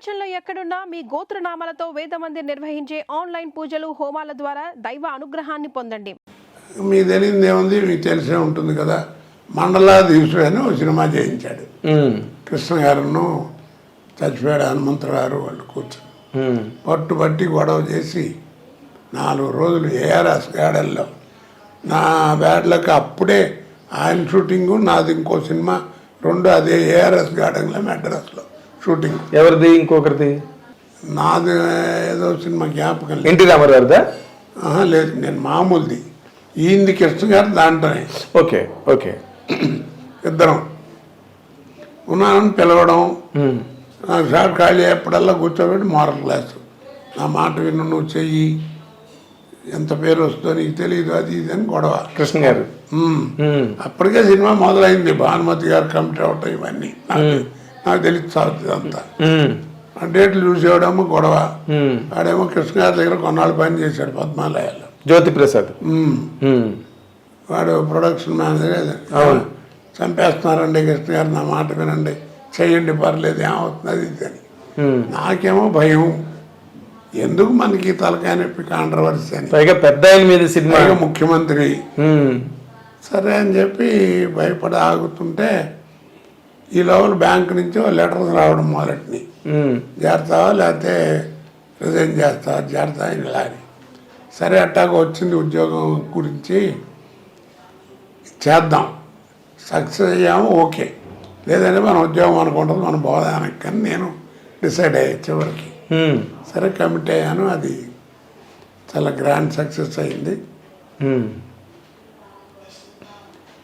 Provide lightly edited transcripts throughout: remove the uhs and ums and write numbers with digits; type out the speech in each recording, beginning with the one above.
ప్రపంచంలో ఎక్కడున్నా మీ గోత్రనామాలతో వేదమందిర్ నిర్వహించే ఆన్లైన్ పూజలు హోమాల ద్వారా దైవ అనుగ్రహాన్ని పొందండి. మీకు తెలియదు ఏముంది, మీకు తెలిసే ఉంటుంది కదా. మండలాధీశుడు అని ఒక సినిమా చేయించాడు. కృష్ణ గారును చచ్చిపోయాడు హనుమంతుడు గారు వాళ్ళు కూర్చొని పట్టుబట్టి గొడవ చేసి 4 రోజులు ఏఆర్ఎస్ గార్డెన్లో నా బ్యాడ్లకు అప్పుడే ఆయన షూటింగు, నాది ఇంకో సినిమా 2 అదే ఏఆర్ఎస్ గార్డెన్లో మెడ్రాస్లో షూటింగ్. ఎవరిది? ఇంకొకరిది? నాది ఏదో సినిమా జ్ఞాపకం ఎన్టీ రామారావుదా? లేదు, నేను మామూలుది. ఈయనది కృష్ణ గారు దాంట్లోనే. Okay okay. ఇద్దరం ఉన్నానని పిలవడం, నాకు షాట్ ఖాళీ అయ్యేప్పుడల్లా కూర్చోబెట్టి మోరల్ క్లాసు, నా మాట విను, నువ్వు చెయ్యి, ఎంత పేరు వస్తుందో నీకు తెలియదు, అది ఇది అని గొడవ. కృష్ణ గారు అప్పటికే సినిమా మొదలైంది. భానుమతి గారు కమిటీ అవటం ఇవన్నీ నాకు తెలిసి సాగుతుంది అంతా. ఆ డేట్లు చూసేవాడేమో గొడవ. వాడేమో కృష్ణ గారి దగ్గర కొన్నాళ్ళు పని చేశాడు పద్మాలయాల్లో. జ్యోతి ప్రసాద్ వాడు ప్రొడక్షన్ మేనేజర్. చంపేస్తున్నారండి కృష్ణ గారు, నా మాట వినండి, చెయ్యండి, పర్లేదు, ఏమవుతుంది అది ఇది అని. నాకేమో భయం, ఎందుకు మనకి తలకాయ నొప్పి, కాంట్రవర్సీ అని. పైగా పెద్ద ఆయన మీద సినిమా, ముఖ్యమంత్రి. సరే అని చెప్పి భయపడి ఆగుతుంటే ఈ లోపల బ్యాంకు నుంచి లెటర్స్ రావడం మొదలెట్టినాయి. చేస్తావా లేకపోతే రిజైన్ చేస్తావా, చేస్తా ఇలా అని. సరే అట్టాగా వచ్చింది ఉద్యోగం గురించి, చేద్దాం, సక్సెస్ అయ్యాము ఓకే, లేదంటే మన ఉద్యోగం అనుకుంటుంది మన బోధానికి కానీ నేను డిసైడ్ అయ్యా చివరికి. సరే కమిట్ అయ్యాను. అది చాలా గ్రాండ్ సక్సెస్ అయింది.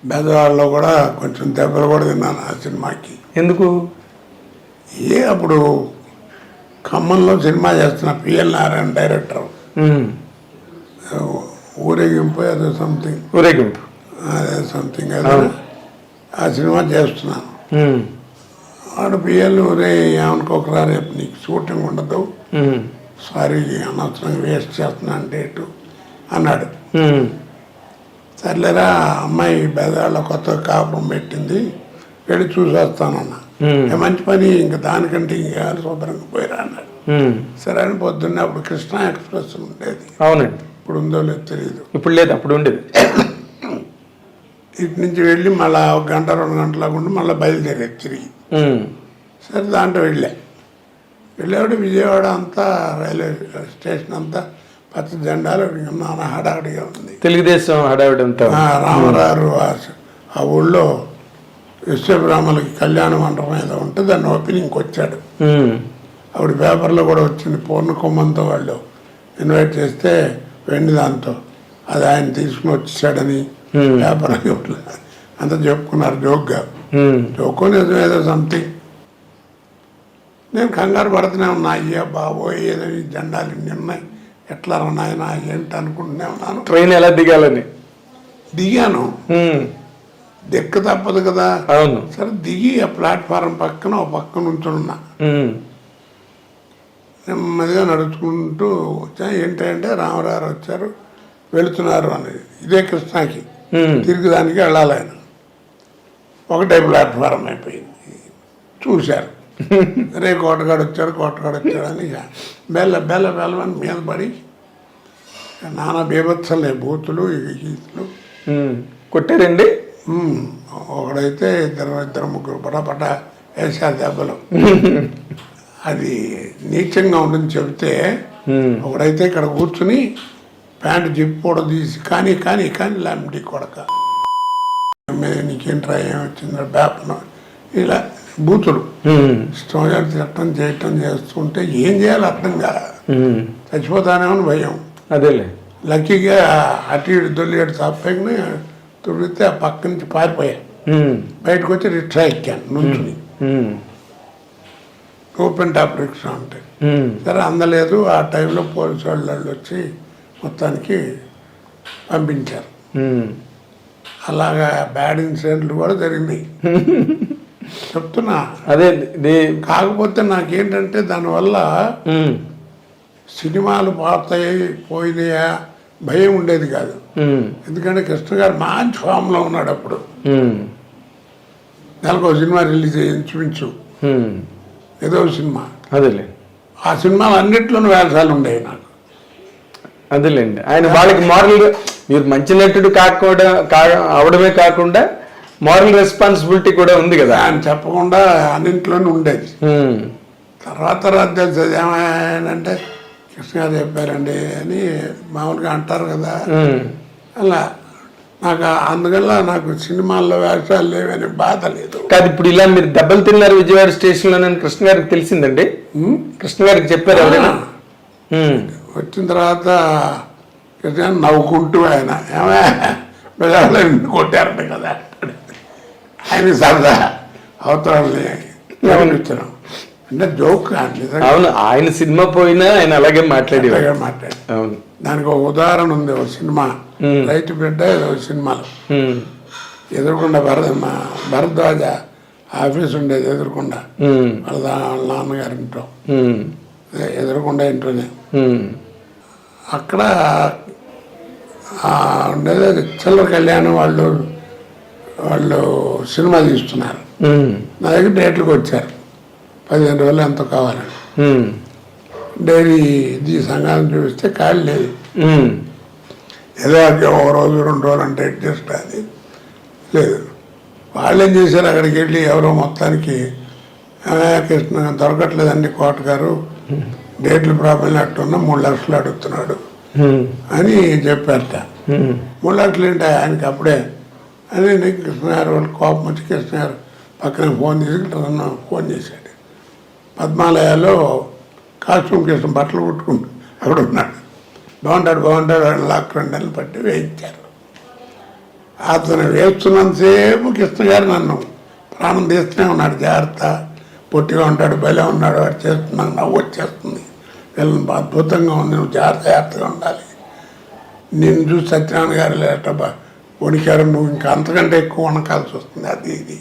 బెదవాడలో కూడా కొంచెం దెబ్బలు కూడా తిన్నాను ఆ సినిమాకి. ఎందుకు? అప్పుడు ఖమ్మంలో సినిమా చేస్తున్న పిఎల్ నారాయణ డైరెక్టర్, ఊరేగింపు అదే సంథింగ్, ఊరేగింపు అదే సంథింగ్ అదే, ఆ సినిమా చేస్తున్నాను. వాడు పిఎల్ ఊరే ఏమనుకోకరా, రేపు నీకు షూటింగ్ ఉండదు, సారీ అనవసరంగా వేస్ట్ చేస్తున్నా డేటు అన్నాడు. సర్లేరా, అమ్మాయి బెదవాళ్ళలో కొత్తగా కాపురం పెట్టింది, వెళ్ళి చూసేస్తానన్నా. మంచి పని, ఇంకా దానికంటే ఇంకా శుభ్రంగా పోయిరా అన్నాడు. సరే అని పొద్దున్నే అప్పుడు కృష్ణా ఎక్స్ప్రెస్ ఉండేది. అవునండి. ఇప్పుడు ఉందో లేదో తెలియదు. ఇప్పుడు లేదు, అప్పుడు ఉండేది. ఇటు నుంచి వెళ్ళి మళ్ళీ 1 గంట 2 గంటలకు ఉండి మళ్ళీ బయలుదేరేది తిరిగి. సరే దాంట్లో వెళ్ళేవాడు విజయవాడ అంతా, రైల్వే స్టేషన్ అంతా పచ్చ జెండాలు నాన్న హడావిడిగా ఉంది. తెలుగుదేశం హడావిడి అంతా. రామరారు ఆ ఊళ్ళో విశ్వబ్రాహ్మణులకి కళ్యాణ మండపం ఏదో ఉంటే దాన్ని ఓపెనింగ్కి వచ్చాడు. అప్పుడు పేపర్లో కూడా వచ్చింది, పూర్ణ కుంభంతో వాళ్ళు ఇన్వైట్ చేస్తే వెండి దాంతో అది ఆయన తీసుకుని వచ్చేసాడని పేపర్ అంతా చెప్పుకున్నారు జోక్గా. జోకో నిజం ఏదో సంథింగ్. నేను కంగారు పడుతూనే ఉన్నా, అయ్యా బాబోయ్ ఏదో ఈ జెండాలు ఇన్ని ఉన్నాయి, ఎట్లా ఉన్నాయన ఏంటి అనుకుంటూనే ఉన్నాను. ట్రైన్ ఎలా దిగాలని దిగాను, దిక్క తప్పదు కదా. అవును. సరే దిగి ఆ ప్లాట్ఫారం పక్కన ఒక పక్క నుంచున్నా, నెమ్మదిగా నడుచుకుంటూ వచ్చా. ఏంటంటే రామరారు వచ్చారు, వెళుతున్నారు అనేది. ఇదే కృష్ణాకి తిరిగిదానికి వెళ్ళాలి ఆయన. ఒకటే ప్లాట్ఫారం అయిపోయింది. చూశారు, రే కోటగాడు వచ్చాడు అని బెల్లమని మీద పడి నానా బీభత్సలే, బూతులు గీతులు కొట్టారండి. ఒకడైతే ఇద్దరు ముగ్గురు పటపట వేసారు దెబ్బలు. అది నీచంగా ఉండని చెబితే ఒకడైతే ఇక్కడ కూర్చుని ప్యాంటు జిప్ కూడా తీసి కానీ లాంటి కొడక నీకేంట్రా ఏమొచ్చిందో బేపన ఇలా బూతులు ఇష్టం తిట్టం చేయటం చేస్తుంటే ఏం చేయాలి అర్థం కాదు. చచ్చిపోతానేమని భయం. అదేలే, లక్కీగా అటు ఇటు దొల్లిగడు తప్పని తుడితే ఆ పక్క నుంచి పారిపోయా. బయటకు వచ్చి రిక్షా ఎక్కాను నుంచుని, ఓపెన్ టాప్ రిక్షా అంటే. సరే అందలేదు. ఆ టైంలో పోలీసు వాళ్ళు వచ్చి మొత్తానికి పంపించారు. అలాగా బ్యాడ్ ఇన్సిడెంట్లు కూడా జరిగినాయి చెప్తున్నా. అదే కాకపోతే నాకేంటంటే దానివల్ల సినిమాలు పోయినాయా భయం ఉండేది కాదు. ఎందుకంటే కృష్ణ గారు మంచి ఫామ్లో ఉన్నాడు అప్పుడు. నెలకు ఒక సినిమా రిలీజ్ అయ్యి ఇంచుమించు ఏదో సినిమా అదేలే ఆ సినిమాలు అన్నిట్లోనూ వేషాలు ఉండేవి నాకు. అదేలేండి. ఆయన వాళ్ళకి మారల్, మీరు మంచి నటుడు అవడమే కాకుండా మారల్ రెస్పాన్సిబిలిటీ కూడా ఉంది కదా. ఆయన చెప్పకుండా అన్నింట్లోనూ ఉండేది. తర్వాత తెలిసేది ఏమైందంటే కృష్ణ గారు చెప్పారండి అని మామూలుగా అంటారు కదా, అలా నాకు అందువల్ల నాకు సినిమాల్లో వేషాలు లేవని బాధ లేదు. కాదు, ఇప్పుడు ఇలా మీరు దెబ్బలు తిన్నారు విజయవాడ స్టేషన్లో కృష్ణ గారికి తెలిసిందండి? కృష్ణ గారికి చెప్పారు ఎవరైనా? వచ్చిన తర్వాత కృష్ణ నవ్వుకుంటూ ఆయన ఏమైనా కొట్టారంట కదా ఆయన సరదా అవతరాలని గమనించడం అంటే జోక్ నిజంగా. అవును, ఆయన సినిమా పోయినా ఆయన అలాగే మాట్లాడేవాడు. మాట్లాడి అవును, దానికి ఒక ఉదాహరణ ఉంది. ఒక సినిమా రైతు బిడ్డ ఏదో సినిమాలో ఎదురుకుండా భరద్వాజ ఆఫీస్ ఉండేది ఎదురుకుండా వాళ్ళ నాన్నగారి ఇంట్లో ఎదురుకుండా ఇంట్లోనే. అక్కడ ఉండేది చిల్లర కళ్యాణం వాళ్ళు సినిమా తీస్తున్నారు. నా దగ్గర డేట్లకు వచ్చారు, 15 రోజులు ఎంతో కావాలని. డైరీ ఇది సంఘాన్ని చూపిస్తే ఖాళీ లేదు. ఏదో ఒక రోజు 2 రోజులు అంటే అడ్జస్ట్ అది లేదు. వాళ్ళు ఏం చేశారు, అక్కడికి వెళ్ళి ఎవరో మొత్తానికి కృష్ణ దొరకట్లేదండి కోట గారు, డేట్లు ప్రాబ్లం అట్టున్నా 3 లక్షలు అడుగుతున్నాడు అని చెప్పారట. 3 లక్షలు ఏంటి ఆయనకి అప్పుడే అని కృష్ణ గారు వాళ్ళు కోపం వచ్చి కృష్ణ గారు పక్కన ఫోన్ చేశాడు. పద్మాలయాలో కాస్ట్యూమ్ కృష్ణ బట్టలు కుట్టుకుంటూ అక్కడ ఉన్నాడు. బాగుంటాడు లాక్ 2 నెలలు పట్టి వేయించారు. అతను వేస్తున్నంతసేపు కృష్ణ గారు నన్ను ప్రాణం తీస్తూనే ఉన్నాడు. జాగ్రత్త, పొట్టిగా ఉంటాడు, భలే ఉన్నాడు, వాడు చేస్తున్నాను, నవ్వు వచ్చేస్తుంది, వీళ్ళని అద్భుతంగా ఉంది, నువ్వు జాగ్రత్తగా ఉండాలి, నిన్ను చూసి సత్యనారాయణ గారు లేట వణికారు, నువ్వు ఇంకా అంతకంటే ఎక్కువ వణకాల్సి వస్తుంది, అది ఇది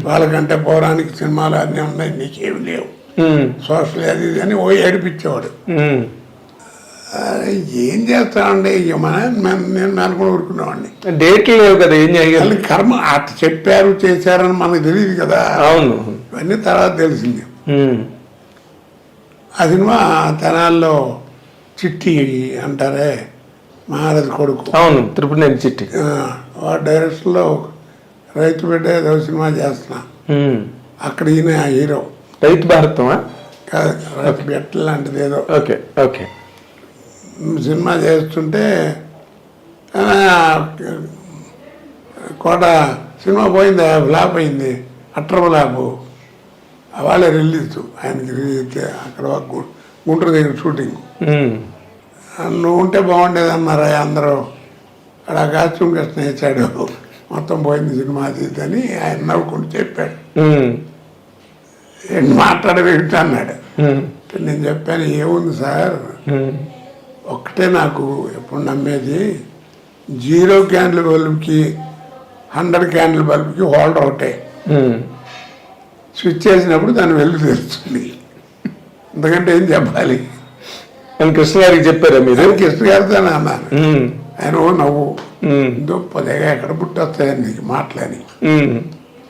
వాళ్ళకంటే పౌరాణిక సినిమాలు అన్నీ ఉన్నాయి, నీకేమి లేవు, సోషల్ అది ఇది అని ఏడిపించేవాడు. ఏం చేస్తామండి నేను అనుకుని ఊరుకునేవాడిని. డేట్లు లేవు కదా, ఏం చేయాలి? కర్మ అట్లా చెప్పారు చేశారని మనకు తెలియదు కదా. అవును, ఇవన్నీ తర్వాత తెలిసింది. ఆ సినిమా తెనాల్లో చిట్టి అంటారే మహారాజు కొడుకు, అవును, తిరుపతి చిట్టి, వాడు డైరెక్షన్లో రైతు బిడ్డ ఏదో సినిమా చేస్తున్నా. అక్కడ ఈయన హీరో. రైతు భారతమా? కాదు, రైతు బిడ్డ లాంటిది ఏదో. Okay okay. సినిమా చేస్తుంటే కోట సినిమా పోయింది, ఫ్లాప్ అయింది, అట్టర్ ఫ్లాప్. వాళ్ళే రిలీజ్ ఆయనకి అక్కడ గుంటూరు దగ్గర షూటింగ్. నువ్వు ఉంటే బాగుండేది అన్నారా అందరూ. అక్కడ కాస్ట్యూమ్ కృష్ణ ఇచ్చాడు, మొత్తం పోయింది సినిమా అది అని ఆయన నవ్వుకుంటూ చెప్పాడు. ఏంటి మాట్లాడవేమిటి అన్నాడు. నేను చెప్పాను, ఏముంది సార్, ఒక్కటే నాకు ఎప్పుడు నమ్మేది, 0 క్యాండిల్ బల్బుకి 100 క్యాండిల్ బల్బుకి హోల్డర్ ఒకటే, స్విచ్ చేసినప్పుడు దాన్ని వెలుగు తెలుస్తుంది, ఎందుకంటే ఏం చెప్పాలి అని కృష్ణ గారికి చెప్పారా మీరు? కృష్ణ గారితో అన్నాను. ఆయన నవ్వు దుప్పదేగా ఎక్కడ పుట్టొస్తాయని నీకు మాటలని.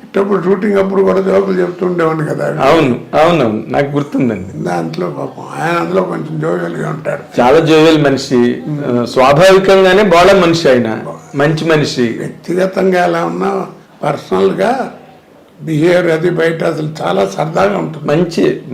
ఇట్టప్పుడు షూటింగ్ అప్పుడు కూడా జోకులు చెప్తుండేవాడిని కదా. అవును అవునవును, నాకు గుర్తుందండి. దాంట్లో పాపం ఆయన అందులో కొంచెం జోవియల్గా ఉంటాడు, చాలా జోవియల్ మనిషి, స్వాభావికంగానే బాగా మనిషి, ఆయన మంచి మనిషి. వ్యక్తిగతంగా ఎలా ఉన్నా పర్సనల్గా బిహేవియర్ అది బయట అసలు చాలా సరదాగా ఉంటుంది, మంచి